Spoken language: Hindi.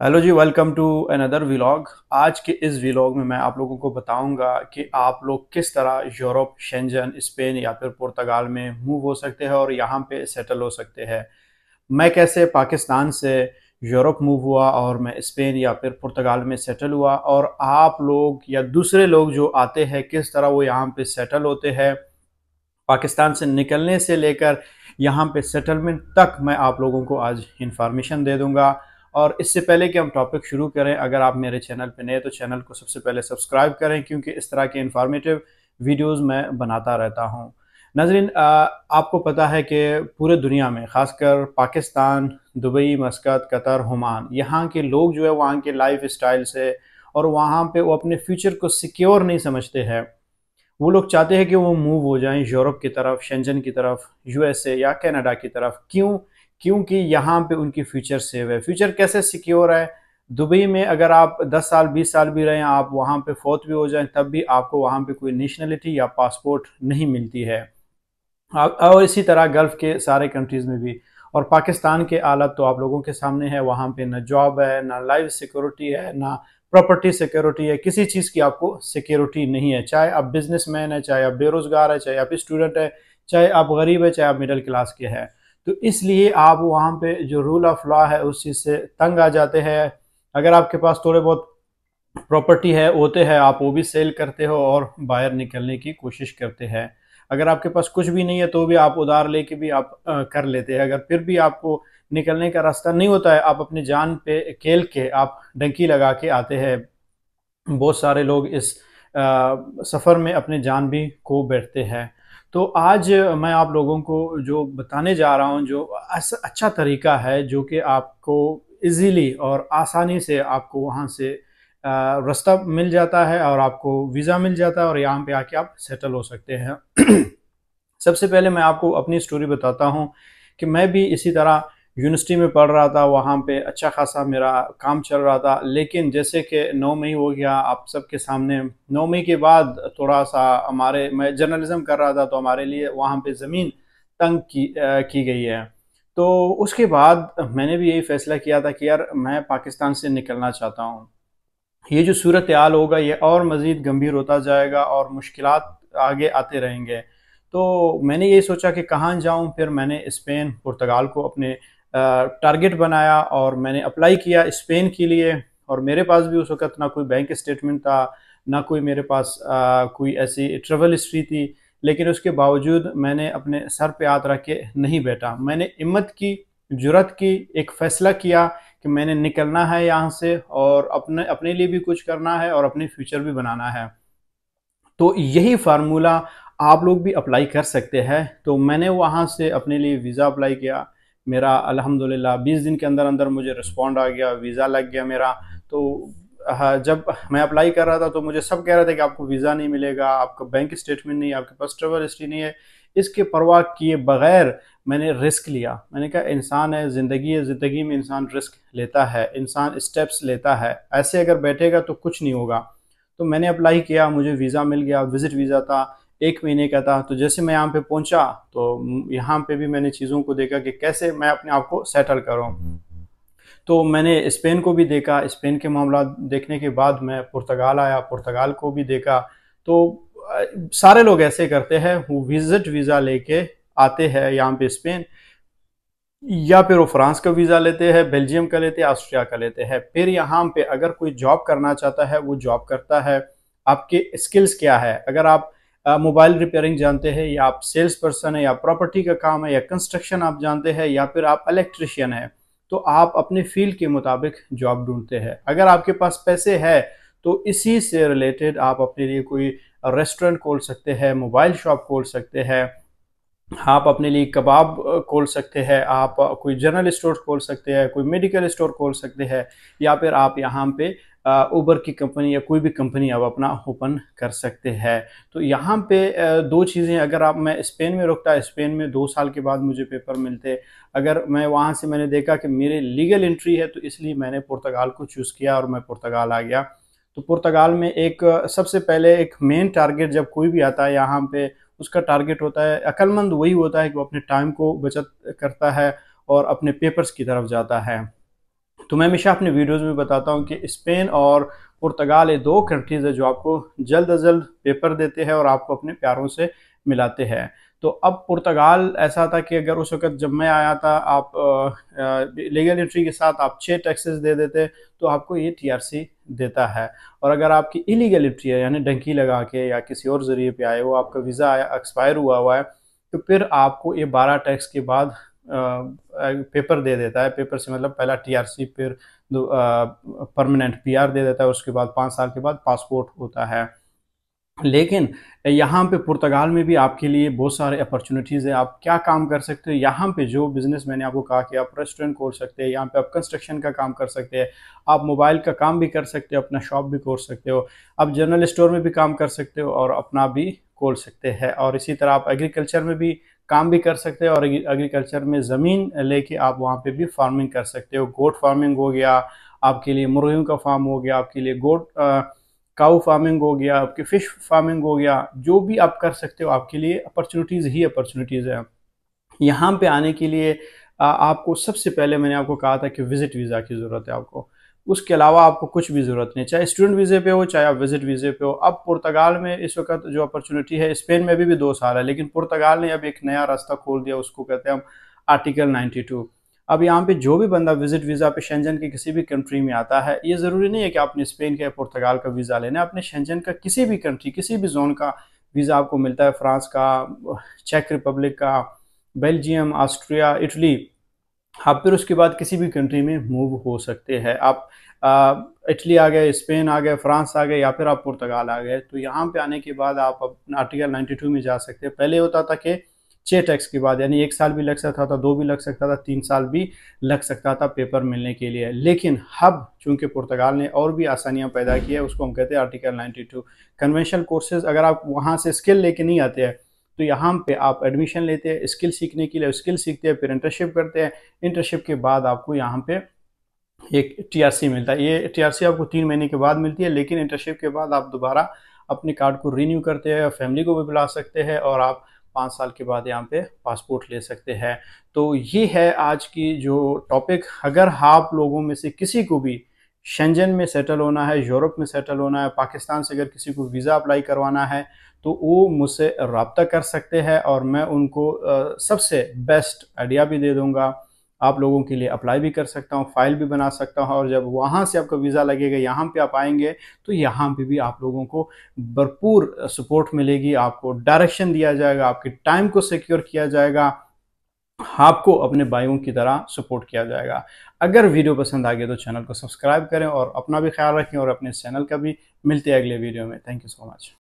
हेलो जी, वेलकम टू अनदर व्लॉग। आज के इस व्लॉग में मैं आप लोगों को बताऊंगा कि आप लोग किस तरह यूरोप, शेंजन, स्पेन या फिर पुर्तगाल में मूव हो सकते हैं और यहाँ पे सेटल हो सकते हैं। मैं कैसे पाकिस्तान से यूरोप मूव हुआ और मैं स्पेन या फिर पुर्तगाल में सेटल हुआ, और आप लोग या दूसरे लोग जो आते हैं किस तरह वो यहाँ पे सेटल होते हैं। पाकिस्तान से निकलने से लेकर यहाँ पे सेटलमेंट तक मैं आप लोगों को आज इन्फॉर्मेशन दे दूंगा। और इससे पहले कि हम टॉपिक शुरू करें, अगर आप मेरे चैनल पे नए तो चैनल को सबसे पहले सब्सक्राइब करें, क्योंकि इस तरह के इन्फॉर्मेटिव वीडियोस मैं बनाता रहता हूँ। नाजरीन, आपको पता है कि पूरे दुनिया में ख़ासकर पाकिस्तान, दुबई, मस्कत, कतर, ओमान, यहाँ के लोग जो है वहाँ के लाइफ स्टाइल से और वहाँ पे वो अपने फ्यूचर को सिक्योर नहीं समझते हैं। वो लोग चाहते हैं कि वो मूव हो जाएं यूरोप की तरफ, शेंजन की तरफ, यूएसए या कनाडा की तरफ। क्यों? क्योंकि यहाँ पे उनकी फ्यूचर सेव है। फ्यूचर कैसे सिक्योर है? दुबई में अगर आप 10 साल 20 साल भी रहें, आप वहाँ पे फोत भी हो जाएं, तब भी आपको वहाँ पे कोई नेशनलिटी या पासपोर्ट नहीं मिलती है। और इसी तरह गल्फ़ के सारे कंट्रीज़ में भी। और पाकिस्तान के हालत तो आप लोगों के सामने है। वहाँ पे ना जॉब है, ना लाइफ सिक्योरिटी है, ना प्रॉपर्टी सिक्योरिटी है। किसी चीज़ की आपको सिक्योरिटी नहीं है। चाहे आप बिजनेसमैन है, चाहे आप बेरोज़गार है, चाहे आप स्टूडेंट है, चाहे आप गरीब है, चाहे आप मिडिल क्लास के हैं। तो इसलिए आप वहाँ पे जो रूल ऑफ लॉ है उस चीज़ से तंग आ जाते हैं। अगर आपके पास थोड़े बहुत प्रॉपर्टी है होते हैं, आप वो भी सेल करते हो और बाहर निकलने की कोशिश करते हैं। अगर आपके पास कुछ भी नहीं है तो भी आप उधार लेके भी आप कर लेते हैं। अगर फिर भी आपको निकलने का रास्ता नहीं होता है, आप अपनी जान पे खेल के आप डंकी लगा के आते हैं। बहुत सारे लोग इस सफ़र में अपनी जान भी खो बैठते हैं। तो आज मैं आप लोगों को जो बताने जा रहा हूँ, जो अच्छा तरीका है जो कि आपको इजीली और आसानी से आपको वहाँ से रास्ता मिल जाता है और आपको वीज़ा मिल जाता है और यहाँ पे आके आप सेटल हो सकते हैं। सबसे पहले मैं आपको अपनी स्टोरी बताता हूँ कि मैं भी इसी तरह यूनिवर्सिटी में पढ़ रहा था। वहाँ पे अच्छा खासा मेरा काम चल रहा था, लेकिन जैसे कि 9 मई हो गया आप सबके सामने। 9 मई के बाद थोड़ा सा मैं जर्नलिज्म कर रहा था, तो हमारे लिए वहाँ पे ज़मीन तंग की गई है। तो उसके बाद मैंने भी यही फैसला किया था कि यार मैं पाकिस्तान से निकलना चाहता हूँ। ये जो सूरत हाल होगा ये और मज़ीद गंभीर होता जाएगा और मुश्किलात आगे आते रहेंगे। तो मैंने ये सोचा कि कहाँ जाऊँ। फिर मैंने स्पेन, पुर्तगाल को अपने टारगेट बनाया और मैंने अप्लाई किया स्पेन के लिए। और मेरे पास भी उस वक़्त ना कोई बैंक स्टेटमेंट था, ना कोई मेरे पास कोई ऐसी ट्रैवल हिस्ट्री थी। लेकिन उसके बावजूद मैंने अपने सर पे हाथ रख के नहीं बैठा। मैंने हिम्मत की, जुर्रत की, एक फ़ैसला किया कि मैंने निकलना है यहाँ से और अपने अपने लिए भी कुछ करना है और अपनी फ्यूचर भी बनाना है। तो यही फार्मूला आप लोग भी अप्लाई कर सकते हैं। तो मैंने वहाँ से अपने लिए वीज़ा अप्लाई किया। मेरा अल्हम्दुलिल्लाह 20 दिन के अंदर अंदर मुझे रिस्पॉन्ड आ गया, वीज़ा लग गया मेरा। तो हाँ, जब मैं अप्लाई कर रहा था तो मुझे सब कह रहे थे कि आपको वीज़ा नहीं मिलेगा, आपका बैंक स्टेटमेंट नहीं है, आपके पास ट्रैवल हिस्ट्री नहीं है। इसके परवाह किए बगैर मैंने रिस्क लिया। मैंने कहा इंसान है, ज़िंदगी में इंसान रिस्क लेता है, इंसान स्टेप्स लेता है। ऐसे अगर बैठेगा तो कुछ नहीं होगा। तो मैंने अप्लाई किया, मुझे वीज़ा मिल गया। विज़िट वीज़ा था, 1 महीने का था। तो जैसे मैं यहाँ पे पहुँचा तो यहाँ पे भी मैंने चीज़ों को देखा कि कैसे मैं अपने आप को सेटल करूँ। तो मैंने स्पेन को भी देखा। स्पेन के मामला देखने के बाद मैं पुर्तगाल आया, पुर्तगाल को भी देखा। तो सारे लोग ऐसे करते हैं, वो विज़िट वीज़ा लेके आते हैं यहाँ पे स्पेन, या फिर वो फ्रांस का वीज़ा लेते हैं, बेल्जियम का लेते हैं, ऑस्ट्रिया का लेते हैं। फिर यहाँ पे अगर कोई जॉब करना चाहता है वो जॉब करता है। आपके स्किल्स क्या है? अगर आप मोबाइल रिपेयरिंग जानते हैं, या आप सेल्स पर्सन है, या प्रॉपर्टी का काम है, या कंस्ट्रक्शन आप जानते हैं, या फिर आप इलेक्ट्रिशियन है, तो आप अपने फील्ड के मुताबिक जॉब ढूंढते हैं। अगर आपके पास पैसे है तो इसी से रिलेटेड आप अपने लिए कोई रेस्टोरेंट खोल सकते हैं, मोबाइल शॉप खोल सकते हैं, आप अपने लिए कबाब खोल सकते हैं, आप कोई जनरल स्टोर खोल सकते हैं, कोई मेडिकल स्टोर खोल सकते हैं, या फिर आप यहाँ पे उबर की कंपनी या कोई भी कंपनी आप अपना ओपन कर सकते हैं। तो यहाँ पे दो चीज़ें, अगर आप मैं स्पेन में रुकता, स्पेन में 2 साल के बाद मुझे पेपर मिलते। अगर मैं वहाँ से मैंने देखा कि मेरे लीगल एंट्री है, तो इसलिए मैंने पुर्तगाल को चूज़ किया और मैं पुर्तगाल आ गया। तो पुर्तगाल में एक सबसे पहले एक मेन टारगेट जब कोई भी आता है यहाँ पे, उसका टारगेट होता है, अक्लमंद वही होता है कि वो अपने टाइम को बचत करता है और अपने पेपर्स की तरफ जाता है। तो मैं हमेशा अपने वीडियोज़ में बताता हूँ कि स्पेन और पुर्तगाल ये दो कंट्रीज़ है जो आपको जल्द अज जल्द पेपर देते हैं और आपको अपने प्यारों से मिलाते हैं। तो अब पुर्तगाल ऐसा था कि अगर उस वक़्त जब मैं आया था, आप लीगल एंट्री के साथ आप 6 टैक्सेस दे देते तो आपको ये टीआरसी देता है। और अगर आपकी इलीगल एंट्री है, यानी डंकी लगा के या किसी और ज़रिए पे आए हो, आपका वीज़ा एक्सपायर हुआ हुआ है, तो फिर आपको ये 12 टैक्स के बाद पेपर दे देता है। पेपर से मतलब पहला टीआरसी, फिर परमानेंट पीआर दे देता है, उसके बाद 5 साल के बाद पासपोर्ट होता है। लेकिन यहाँ पे पुर्तगाल में भी आपके लिए बहुत सारे अपॉर्चुनिटीज़ है। आप क्या काम कर सकते हो यहाँ पे, जो बिज़नेस मैंने आपको कहा कि आप रेस्टोरेंट खोल सकते हैं, यहाँ पे आप कंस्ट्रक्शन का काम कर सकते हैं, आप मोबाइल का काम भी कर सकते हो, अपना शॉप भी खोल सकते हो, आप जनरल स्टोर में भी काम कर सकते हो और अपना भी खोल सकते हैं। और इसी तरह आप एग्रीकल्चर में भी काम भी कर सकते हो और एग्रीकल्चर में ज़मीन लेके आप वहाँ पे भी फार्मिंग कर सकते हो। गोट फार्मिंग हो गया आपके लिए, मुर्गियों का फार्म हो गया आपके लिए, काऊ फार्मिंग हो गया, आपकी फ़िश फार्मिंग हो गया, जो भी आप कर सकते हो आपके लिए अपॉर्चुनिटीज़ ही अपॉर्चुनिटीज़ है। यहाँ पे आने के लिए आपको सबसे पहले मैंने आपको कहा था कि विज़िट वीज़ा की ज़रूरत है आपको। उसके अलावा आपको कुछ भी ज़रूरत नहीं, चाहे स्टूडेंट वीज़े पे हो, चाहे आप विज़िट वीज़े पे हो। अब पुर्तगाल में इस वक़्त जो अपॉर्चुनिटी है, स्पेन में भी 2 साल है, लेकिन पुर्तगाल ने अब एक नया रास्ता खोल दिया, उसको कहते हैं हम आर्टिकल 92। अब यहाँ पे जो भी बंदा विज़िट वीज़ा पे शेंजन की किसी भी कंट्री में आता है, ये ज़रूरी नहीं है कि आपने स्पेन का या पुर्तगाल का वीज़ा लेना है, आपने शेंजन का किसी भी कंट्री, किसी भी ज़ोन का वीज़ा आपको मिलता है, फ्रांस का, चेक रिपब्लिक का, बेल्जियम, ऑस्ट्रिया, इटली। आप फिर उसके बाद किसी भी कंट्री में मूव हो सकते हैं। आप इटली आ गए, स्पेन आ गए, फ्रांस आ गए या फिर आप पुर्तगाल आ गए, तो यहाँ पे आने के बाद आप अपना आर्टिकल 92 में जा सकते हैं। पहले होता था कि 6 टैक्स के बाद, यानी 1 साल भी लग सकता था, 2 भी लग सकता था, 3 साल भी लग सकता था पेपर मिलने के लिए। लेकिन अब चूँकि पुर्तगाल ने और भी आसानियाँ पैदा की है, उसको हम कहते हैं आर्टिकल 92। कन्वेंशनल कोर्सेज़, अगर आप वहाँ से स्किल लेके नहीं आते हैं, तो यहाँ पे आप एडमिशन लेते हैं स्किल सीखने के लिए, स्किल सीखते हैं, फिर इंटर्नशिप करते हैं। इंटर्नशिप के बाद आपको यहाँ पे एक टीआरसी मिलता है। ये टीआरसी आपको 3 महीने के बाद मिलती है, लेकिन इंटर्नशिप के बाद आप दोबारा अपने कार्ड को रिन्यू करते हैं, फैमिली को भी बुला सकते हैं और आप 5 साल के बाद यहाँ पे पासपोर्ट ले सकते हैं। तो ये है आज की जो टॉपिक। अगर आप लोगों में से किसी को भी शेंजन में सेटल होना है, यूरोप में सेटल होना है, पाकिस्तान से अगर किसी को वीज़ा अप्लाई करवाना है, तो वो मुझसे रब्ता कर सकते हैं और मैं उनको सबसे बेस्ट आइडिया भी दे दूँगा। आप लोगों के लिए अप्लाई भी कर सकता हूँ, फ़ाइल भी बना सकता हूँ और जब वहाँ से आपका वीज़ा लगेगा, यहाँ पे आप आएँगे, तो यहाँ पे भी आप लोगों को भरपूर सपोर्ट मिलेगी, आपको डायरेक्शन दिया जाएगा, आपके टाइम को सिक्योर किया जाएगा, आपको अपने भाइयों की तरह सपोर्ट किया जाएगा। अगर वीडियो पसंद आ गया तो चैनल को सब्सक्राइब करें और अपना भी ख्याल रखें और अपने चैनल का भी। मिलते हैं अगले वीडियो में। Thank you so much.